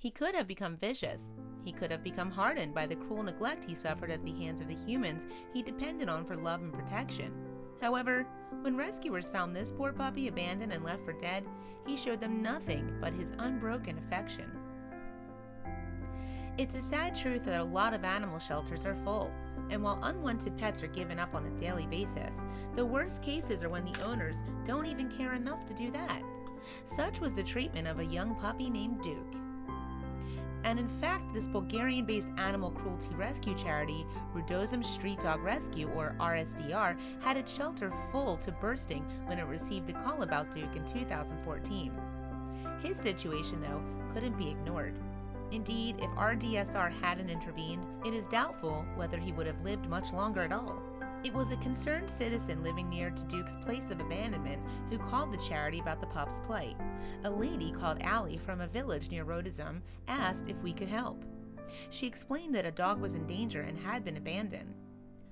He could have become vicious. He could have become hardened by the cruel neglect he suffered at the hands of the humans he depended on for love and protection. However, when rescuers found this poor puppy abandoned and left for dead, he showed them nothing but his unbroken affection. It's a sad truth that a lot of animal shelters are full, and while unwanted pets are given up on a daily basis, the worst cases are when the owners don't even care enough to do that. Such was the treatment of a young puppy named Duke. And in fact, this Bulgarian-based animal cruelty rescue charity, Rudozem Street Dog Rescue, or RSDR, had its shelter full to bursting when it received the call about Duke in 2014. His situation, though, couldn't be ignored. Indeed, if RDSR hadn't intervened, it is doubtful whether he would have lived much longer at all. It was a concerned citizen living near to Duke's place of abandonment who called the charity about the pup's plight. A lady called Allie from a village near Rudozem asked if we could help. She explained that a dog was in danger and had been abandoned.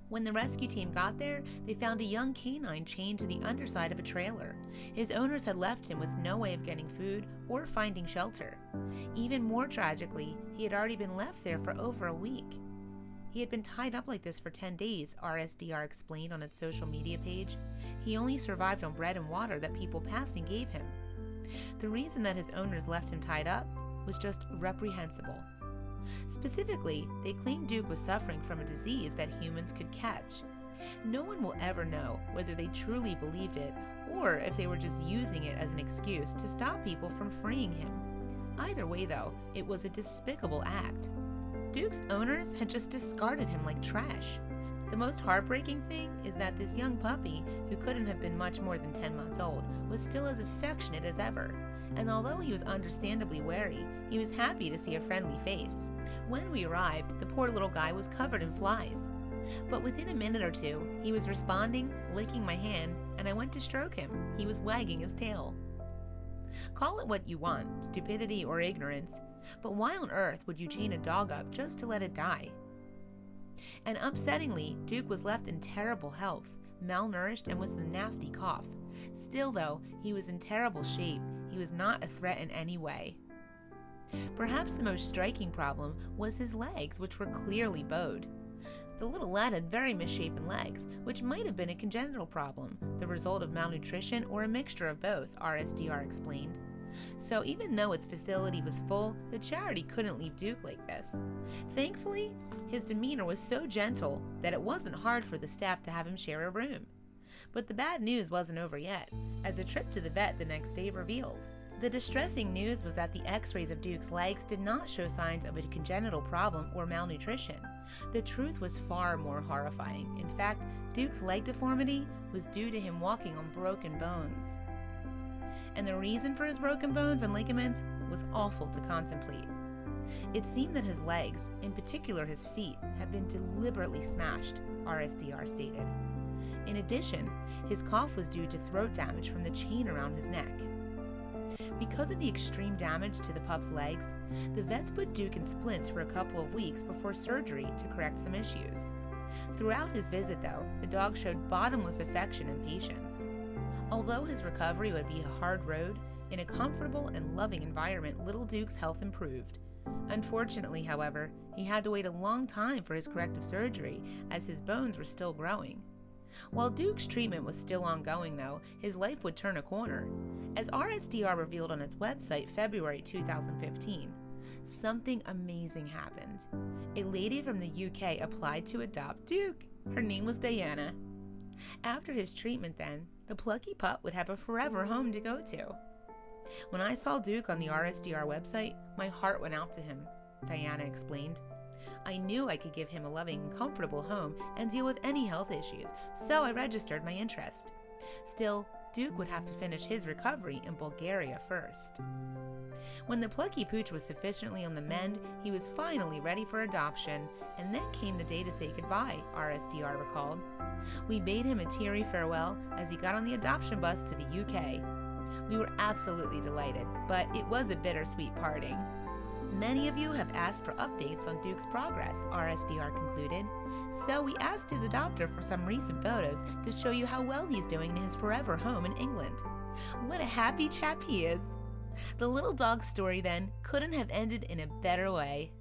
When the rescue team got there, they found a young canine chained to the underside of a trailer. His owners had left him with no way of getting food or finding shelter. Even more tragically, he had already been left there for over a week. He had been tied up like this for 10 days, RSDR explained on its social media page. He only survived on bread and water that people passing gave him. The reason that his owners left him tied up was just reprehensible. Specifically, they claimed Duke was suffering from a disease that humans could catch. No one will ever know whether they truly believed it or if they were just using it as an excuse to stop people from freeing him. Either way, though, it was a despicable act. Duke's owners had just discarded him like trash. The most heartbreaking thing is that this young puppy, who couldn't have been much more than 10 months old, was still as affectionate as ever. And although he was understandably wary, he was happy to see a friendly face. When we arrived, the poor little guy was covered in flies. But within a minute or two, he was responding, licking my hand, and I went to stroke him. He was wagging his tail. Call it what you want, stupidity or ignorance, but why on earth would you chain a dog up just to let it die? And upsettingly, Duke was left in terrible health, malnourished and with a nasty cough. Still though, he was in terrible shape. He was not a threat in any way. Perhaps the most striking problem was his legs, which were clearly bowed. The little lad had very misshapen legs, which might have been a congenital problem, the result of malnutrition or a mixture of both, RSDR explained. So even though its facility was full, the charity couldn't leave Duke like this. Thankfully, his demeanor was so gentle that it wasn't hard for the staff to have him share a room. But the bad news wasn't over yet, as a trip to the vet the next day revealed. The distressing news was that the x-rays of Duke's legs did not show signs of a congenital problem or malnutrition. The truth was far more horrifying. In fact, Duke's leg deformity was due to him walking on broken bones. And the reason for his broken bones and ligaments was awful to contemplate. It seemed that his legs, in particular his feet, had been deliberately smashed, RSDR stated. In addition, his cough was due to throat damage from the chain around his neck. Because of the extreme damage to the pup's legs, the vets put Duke in splints for a couple of weeks before surgery to correct some issues. Throughout his visit, though, the dog showed bottomless affection and patience. Although his recovery would be a hard road, in a comfortable and loving environment, little Duke's health improved. Unfortunately, however, he had to wait a long time for his corrective surgery, as his bones were still growing. While Duke's treatment was still ongoing, though, his life would turn a corner. As RSDR revealed on its website February 2015, something amazing happened. A lady from the UK applied to adopt Duke. Her name was Diana. After his treatment then, the plucky pup would have a forever home to go to. When I saw Duke on the RSDR website, my heart went out to him, Diana explained. I knew I could give him a loving and comfortable home and deal with any health issues, so I registered my interest. Still, Duke would have to finish his recovery in Bulgaria first. When the plucky pooch was sufficiently on the mend, he was finally ready for adoption, and then came the day to say goodbye, RSDR recalled. We bade him a teary farewell as he got on the adoption bus to the UK. We were absolutely delighted, but it was a bittersweet parting. Many of you have asked for updates on Duke's progress, RSDR concluded. So we asked his adopter for some recent photos to show you how well he's doing in his forever home in England. What a happy chap he is! The little dog's story then couldn't have ended in a better way.